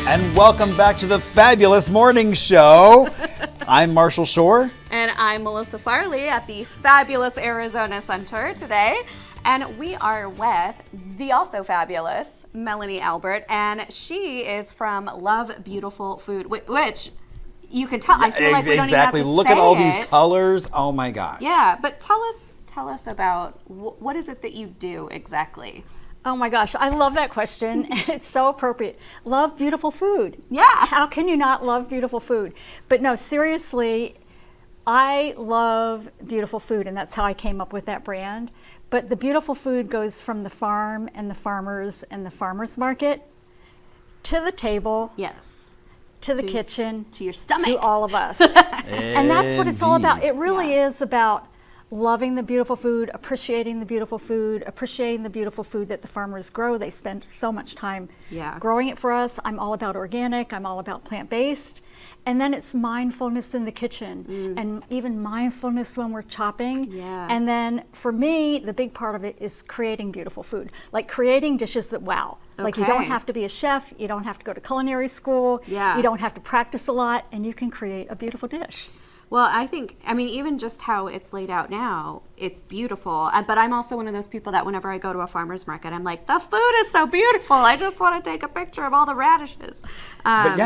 And welcome back to the Fabulous Morning Show. I'm Marshall Shore. And I'm Melissa Farley at the fabulous Arizona Center today. And we are with the also fabulous Melanie Albert. And she is from Love Beautiful Food, which you can tell. I feel like we don't even have to Look say at all it. these colors. Oh my gosh. Yeah, but tell us about what is it that you do exactly? Oh my gosh, I love that question, and it's so appropriate. Love beautiful food. Yeah. How can you not love beautiful food? But no, seriously, I love beautiful food, and that's how I came up with that brand. But the beautiful food goes from the farm and the farmers and the farmers market to the table. Yes. To the kitchen. To your stomach. To all of us. And that's what it's all about. It really is about loving the beautiful food, appreciating the beautiful food, appreciating the beautiful food that the farmers grow. They spend so much time growing it for us. I'm all about organic. I'm all about plant-based. And then it's mindfulness in the kitchen and even mindfulness when we're chopping. Yeah. And then for me, the big part of it is creating beautiful food, like creating dishes that wow. Okay. Like you don't have to be a chef, you don't have to go to culinary school, you don't have to practice a lot, and you can create a beautiful dish. Well, I mean, even just how it's laid out now, it's beautiful. But I'm also one of those people that whenever I go to a farmer's market, I'm like, the food is so beautiful. I just want to take a picture of all the radishes. But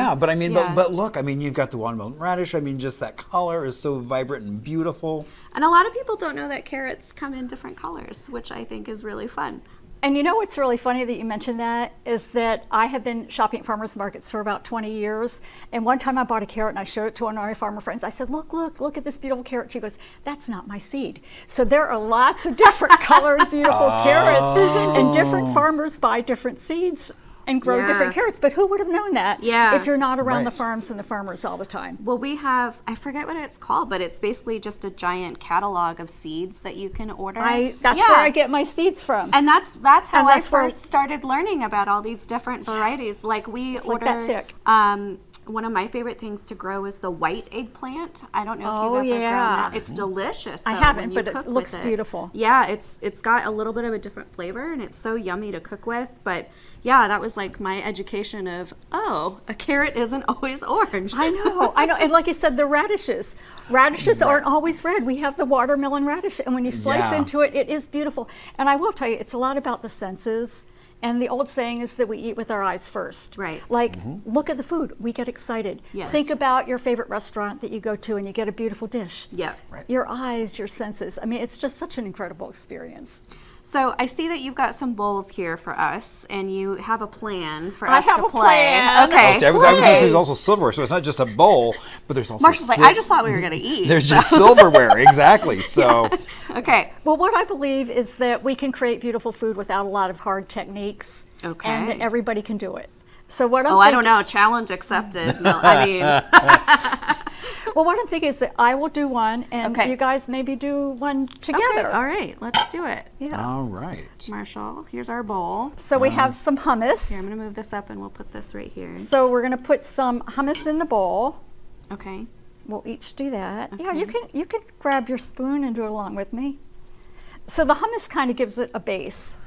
look, I mean, you've got the watermelon radish. I mean, just that color is so vibrant and beautiful. And a lot of people don't know that carrots come in different colors, which I think is really fun. And you know what's really funny that you mentioned that is that I have been shopping at farmers markets for about 20 years. And one time I bought a carrot and I showed it to one of my farmer friends. I said, look at this beautiful carrot. She goes, that's not my seed. So there are lots of different colored, beautiful carrots, and different farmers buy different seeds and grow different carrots. But who would have known that if you're not around the farms and the farmers all the time? Well, we have, I forget what it's called, but it's basically just a giant catalog of seeds that you can order. That's where I get my seeds from. And that's how I first started learning about all these different varieties. Like we order, like that thick. One of my favorite things to grow is the white eggplant. I don't know if you've ever grown that. It's delicious. I haven't, but it looks beautiful. Yeah, it's got a little bit of a different flavor, and it's so yummy to cook with. But yeah, that was like my education of, a carrot isn't always orange. I know. And like you said, the radishes aren't always red. We have the watermelon radish, and when you slice into it, it is beautiful. And I will tell you, it's a lot about the senses. And the old saying is that we eat with our eyes first. Right. Like, look at the food. We get excited. Yes. Think about your favorite restaurant that you go to and you get a beautiful dish. Yeah. Right. Your eyes, your senses. I mean, it's just such an incredible experience. So I see that you've got some bowls here for us, and you have a plan for us to play. I have a plan. Okay. I was going to say there's also silverware, so it's not just a bowl, but there's also Marshall's like, I just thought we were going to eat. There's just silverware, exactly. So, okay. Well, what I believe is that we can create beautiful food without a lot of hard techniques, and that everybody can do it. So what I don't know. Challenge accepted. No, I mean. Well, what I'm thinking is that I will do one, and you guys maybe do one together. Okay, all right. Let's do it. Yeah. All right. Marshall, here's our bowl. So we have some hummus. Here, I'm going to move this up, and we'll put this right here. So we're going to put some hummus in the bowl. Okay. We'll each do that. Okay. Yeah, you can grab your spoon and do it along with me. So the hummus kind of gives it a base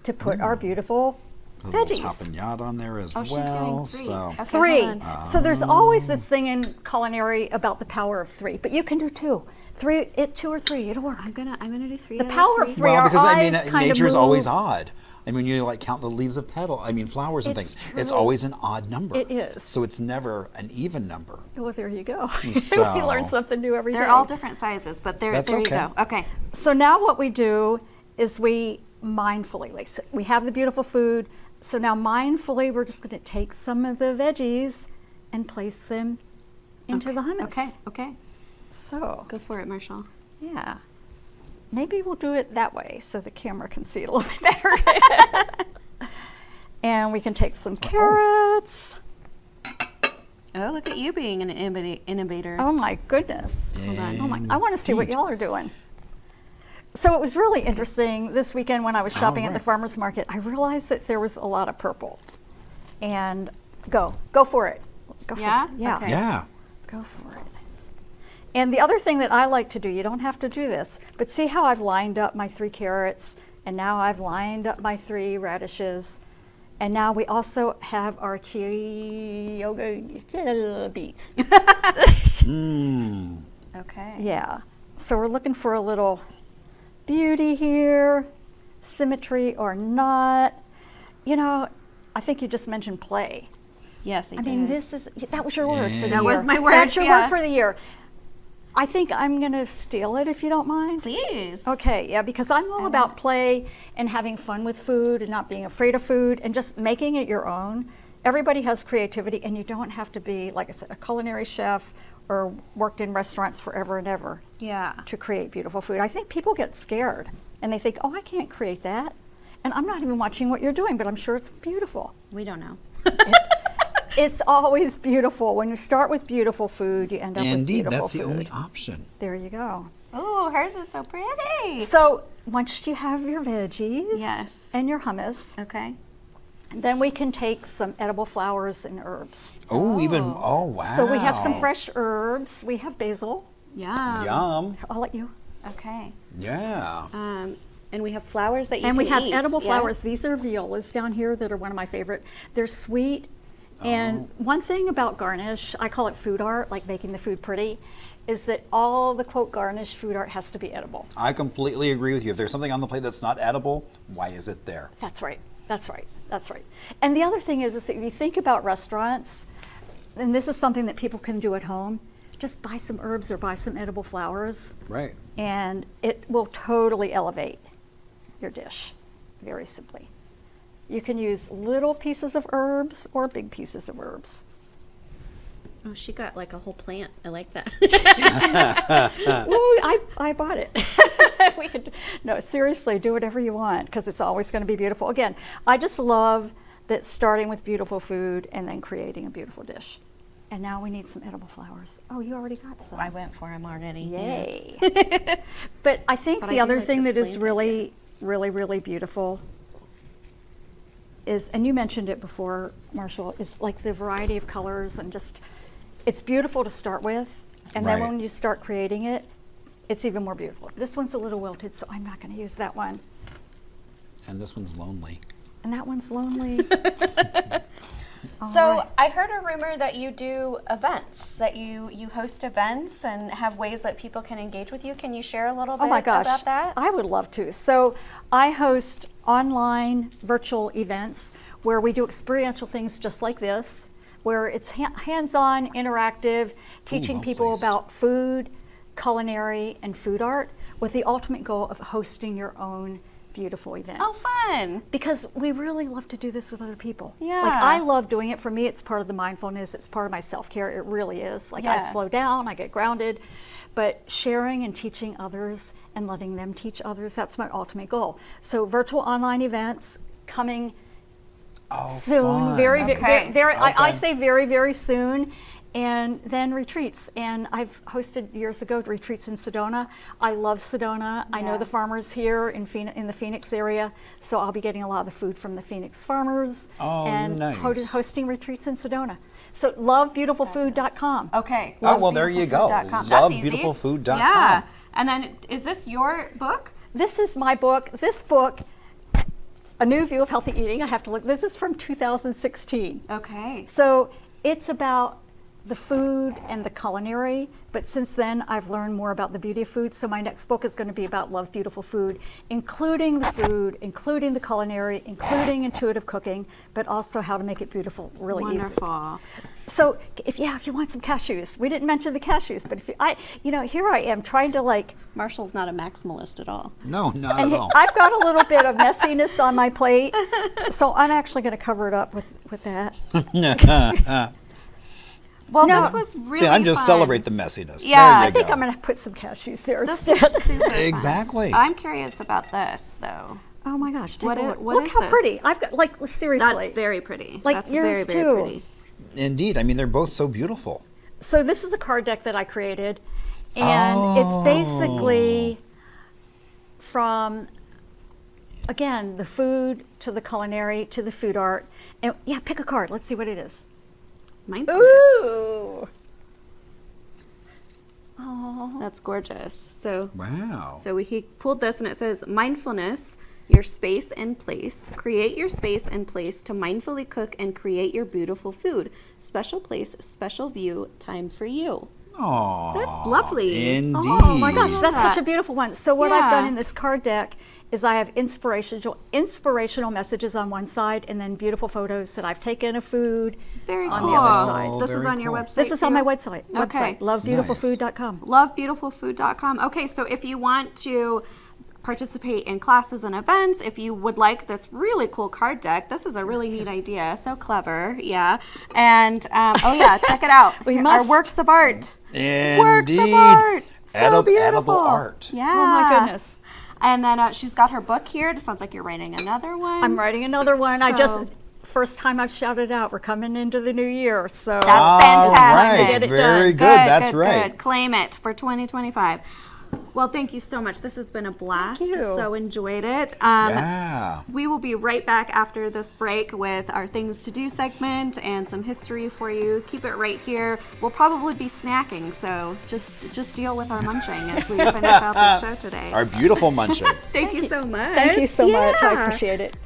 to put our beautiful a little veggies. tapenade on there as well. She's doing three. So. Okay, Three. So there's always this thing in culinary about the power of three, but you can do two. Two or three, it'll work. I'm gonna do three. The power of three. Well, because our I mean, eyes kind nature is of always move. odd. I mean, you like count the leaves of petal. I mean, flowers and things. True. It's always an odd number. It is. So it's never an even number. Well, there you go. So, you learn something new every day. They're all different sizes, but there you go. Okay. So now what we do is we mindfully, like we have the beautiful food. So now mindfully, we're just going to take some of the veggies and place them into the hummus. Okay. So go for it, Marshall. Yeah. Maybe we'll do it that way so the camera can see it a little bit better. And we can take some carrots. Oh, look at you being an innovator. Oh my goodness. Hold on. I want to see what y'all are doing. So it was really interesting this weekend when I was shopping at the farmer's market. I realized that there was a lot of purple. And go for it. Go for it. Yeah? Okay. Yeah. Go for it. And the other thing that I like to do, you don't have to do this, but see how I've lined up my 3 carrots, and now I've lined up my 3 radishes, And now we also have our yoga beads. Okay. Yeah. So we're looking for a little beauty here, symmetry or not. You know, I think you just mentioned play. Yes, I I did. mean, that was your word for the That year. was my word, That's your yeah. word for the year. I think I'm going to steal it if you don't mind. Please. Okay, yeah, because I'm all about play and having fun with food and not being afraid of food and just making it your own. Everybody has creativity, and you don't have to be, like I said, a culinary chef or worked in restaurants forever and ever Yeah. to create beautiful food. I think people get scared and they think, oh, I can't create that. And I'm not even watching what you're doing, but I'm sure it's beautiful. We don't know. It's always beautiful. When you start with beautiful food, you end up with Indeed, beautiful that's food. the only option. There you go. Oh, hers is so pretty. So once you have your veggies Yes. and your hummus, Okay. then we can take some edible flowers and herbs. Oh, wow. So we have some fresh herbs. We have basil. Yum. Yum. I'll let you. Okay. Yeah. And we have flowers that you And can we have eat, edible flowers. yes? These are violas down here that are one of my favorite. They're sweet. And one thing about garnish, I call it food art, like making the food pretty, is that all the quote garnish food art has to be edible. I completely agree with you. If there's something on the plate that's not edible, why is it there? That's right. That's right. That's right. And the other thing is that if you think about restaurants, and this is something that people can do at home, just buy some herbs or buy some edible flowers, Right. and it will totally elevate your dish, very simply. You can use little pieces of herbs or big pieces of herbs. Oh, she got like a whole plant. I like that. Ooh, I bought it. No, seriously, do whatever you want because it's always going to be beautiful. Again, I just love that starting with beautiful food and then creating a beautiful dish. And now we need some edible flowers. Oh, you already got some. I went for him already. Yay. But I think But the I do other like thing this that is plant really, really, really beautiful is, and you mentioned it before, Marshall, is like the variety of colors and just, it's beautiful to start with. And then Right. when you start creating it, it's even more beautiful. This one's a little wilted, so I'm not going to use that one. And this one's lonely. And that one's lonely. So right. I heard a rumor that you do events, that you host events and have ways that people can engage with you. Can you share a little bit Oh my gosh, about that? I would love to. So I host online virtual events where we do experiential things just like this, where it's hands-on, interactive, teaching well people placed. about food, culinary, and food art with the ultimate goal of hosting your own beautiful event. Oh, fun. Because we really love to do this with other people. Yeah. Like I love doing it. For me, it's part of the mindfulness. It's part of my self-care. It really is. Like I Yeah. slow down, I get grounded. But sharing and teaching others and letting them teach others, that's my ultimate goal. So virtual online events coming soon, fun. very, Okay. very, I Okay. say very, very soon. And then retreats. And I've hosted years ago retreats in Sedona. I love Sedona. I know Yeah. the farmers here in the Phoenix area. So I'll be getting a lot of the food from the Phoenix farmers Oh, and nice. hosting retreats in Sedona. So lovebeautifulfood.com. Okay. Oh, well, there you go. lovebeautifulfood.com. That's easy. Lovebeautifulfood.com. Yeah. And then is this your book? This is my book. This book, A New View of Healthy Eating. I have to look. This is from 2016. Okay. So it's about the food and the culinary, but since then I've learned more about the beauty of food. So my next book is going to be about Love Beautiful Food, including the food, including the culinary, including intuitive cooking, but also how to make it beautiful really easy. Wonderful. So if you want some cashews, we didn't mention the cashews, but here I am trying to like, Marshall's not a maximalist at all. No, not and at all. I've got a little bit of messiness on my plate, so I'm actually going to cover it up with that. Well, No. this was really See, I'm just fun. celebrate the messiness. Yeah, There you I think go. I'm going to put some cashews there This instead. was super fun. Exactly. I'm curious about this, though. Oh my gosh! Take What a is- look. what Look is how this? pretty! I've got like seriously. That's very pretty. Like That's yours very, very too. pretty. Indeed. I mean, they're both so beautiful. So this is a card deck that I created, and it's basically from, again, the food to the culinary to the food art. And yeah, pick a card. Let's see what it is. Mindfulness. Ooh. Oh. That's gorgeous. So Wow. he pulled this and it says mindfulness your space and place. Create your space and place to mindfully cook and create your beautiful food. Special place, special view, time for you. Oh, That's lovely. Indeed. Oh my gosh, that's that. such a beautiful one. So what I've done Yeah. in this card deck is I have inspirational messages on one side and then beautiful photos that I've taken of food Very on cool. the other side. This is Very on your cool. website. This is on my too? website, Okay. lovebeautifulfood.com. Lovebeautifulfood.com. Okay, so if you want to participate in classes and events, if you would like this really cool card deck, this is a really neat idea. So clever, yeah. And oh yeah, check it out. We Our must. works of art. Indeed. Works of art. So beautiful. Edible art. Yeah. Oh my goodness. And then she's got her book here. It sounds like you're writing another one. I'm writing another one. I So- just, first time I've shouted out, we're coming into the new year. So That's All fantastic. right. Get it Very done. good. That's right. Good. Claim it for 2025. Well, thank you so much. This has been a blast. Thank you. So enjoyed it. Yeah. We will be right back after this break with our Things to Do segment and some history for you. Keep it right here. We'll probably be snacking, so just deal with our munching as we finish out the show today. Our beautiful munching. Thank you so much. thank you so much. I Yeah. appreciate it.